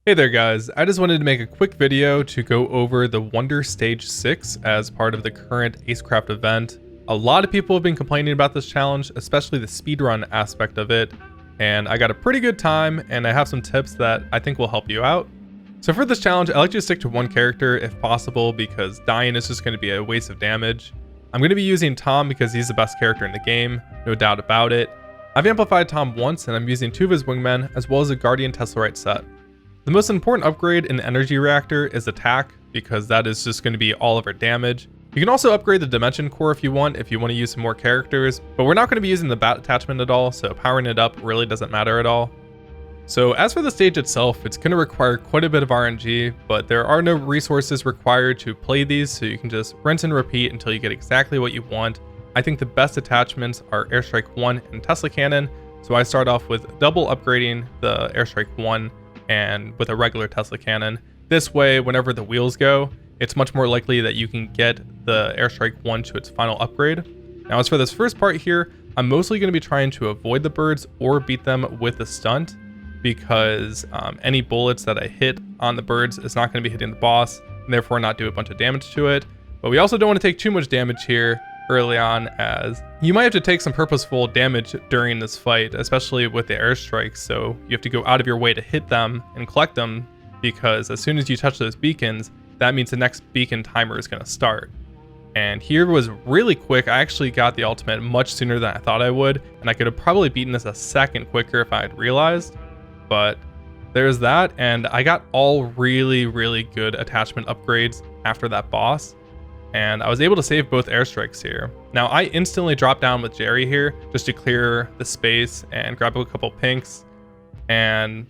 Hey there guys, I just wanted to make a quick video to go over the Wonder Stage 6 as part of the current ACECRAFT event. A lot of people have been complaining about this challenge, especially the speedrun aspect of it, and I got a pretty good time and I have some tips that I think will help you out. So for this challenge, I like to stick to one character if possible because dying is just going to be a waste of damage. I'm going to be using Tom because he's the best character in the game, no doubt about it. I've amplified Tom once and I'm using 2 of his wingmen as well as a Guardian Teslarite set. The most important upgrade in the energy reactor is attack, because that is just going to be all of our damage. You can also upgrade the dimension core if you want to use some more characters, but we're not going to be using the bat attachment at all, so powering it up really doesn't matter at all. So as for the stage itself, it's going to require quite a bit of RNG, but there are no resources required to play these, so you can just rinse and repeat until you get exactly what you want. I think the best attachments are Airstrike 1 and Tesla Cannon, so I start off with double upgrading the Airstrike 1 and with a regular Tesla cannon. This way, whenever the wheels go, it's much more likely that you can get the Airstrike 1 to its final upgrade. Now as for this first part here, I'm mostly going to be trying to avoid the birds or beat them with the stunt, because any bullets that I hit on the birds is not going to be hitting the boss, and therefore not do a bunch of damage to it. But we also don't want to take too much damage here early on, as you might have to take some purposeful damage during this fight, especially with the airstrikes, so you have to go out of your way to hit them and collect them, because as soon as you touch those beacons, that means the next beacon timer is going to start. And here was really quick. I actually got the ultimate much sooner than I thought I would, and I could have probably beaten this a second quicker if I had realized, but there's that. And I got all really good attachment upgrades after that boss, and I was able to save both airstrikes here. Now I instantly dropped down with Jerry here just to clear the space and grab a couple pinks. And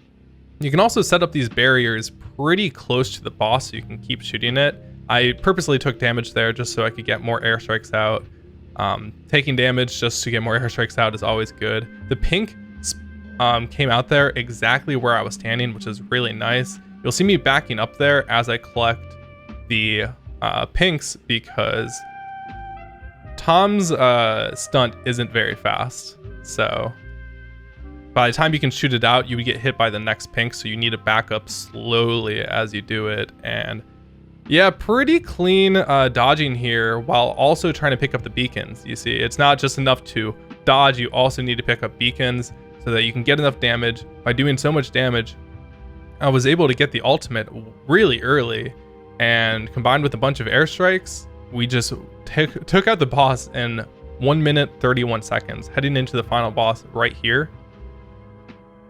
you can also set up these barriers pretty close to the boss so you can keep shooting it. I purposely took damage there just so I could get more airstrikes out. Taking damage just to get more airstrikes out is always good. The pink came out there exactly where I was standing, which is really nice. You'll see me backing up there as I collect the pinks, because Tom's stunt isn't very fast, so by the time you can shoot it out, you would get hit by the next pink, so you need to back up slowly as you do it. And yeah, pretty clean dodging here while also trying to pick up the beacons. You see, it's not just enough to dodge, you also need to pick up beacons so that you can get enough damage. By doing so much damage, I was able to get the ultimate really early, and combined with a bunch of airstrikes, we just took out the boss in 1 minute 31 seconds, heading into the final boss right here.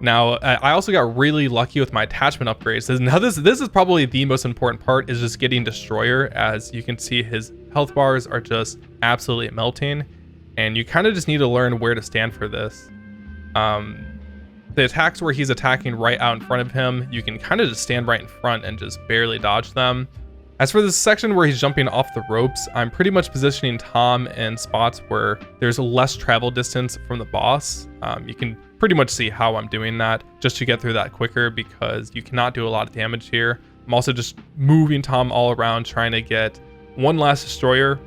Now I also got really lucky with my attachment upgrades. Now this is probably the most important part, is just getting Destroyer. As you can see, his health bars are just absolutely melting, and you kind of just need to learn where to stand for this. The attacks where he's attacking right out in front of him, you can kind of just stand right in front and just barely dodge them. As for this section where he's jumping off the ropes, I'm pretty much positioning Tom in spots where there's less travel distance from the boss. You can pretty much see how I'm doing that just to get through that quicker, because you cannot do a lot of damage here. I'm also just moving Tom all around, trying to get one last Destroyer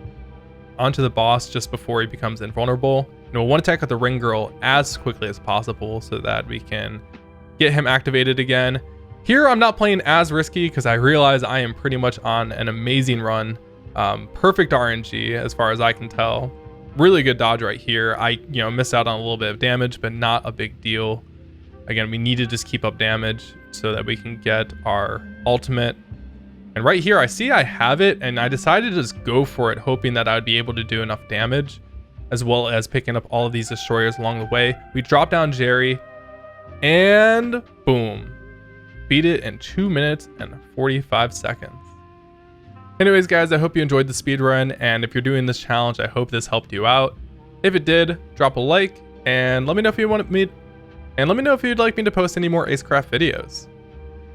onto the boss just before he becomes invulnerable. And we'll want to take out the ring girl as quickly as possible so that we can get him activated again. Here I'm not playing as risky because I realize I am pretty much on an amazing run. Perfect RNG as far as I can tell. Really good dodge right here. I missed out on a little bit of damage, but not a big deal. Again, we need to just keep up damage so that we can get our ultimate. And right here I see I have it, and I decided to just go for it, hoping that I would be able to do enough damage, as well as picking up all of these destroyers along the way. We drop down Jerry, and boom. Beat it in 2 minutes and 45 seconds. Anyways guys, I hope you enjoyed the speedrun, and if you're doing this challenge, I hope this helped you out. If it did, drop a like, and let me know if you want me, and let me know if you'd like me to post any more ACECRAFT videos.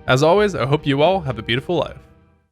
As always, I hope you all have a beautiful life.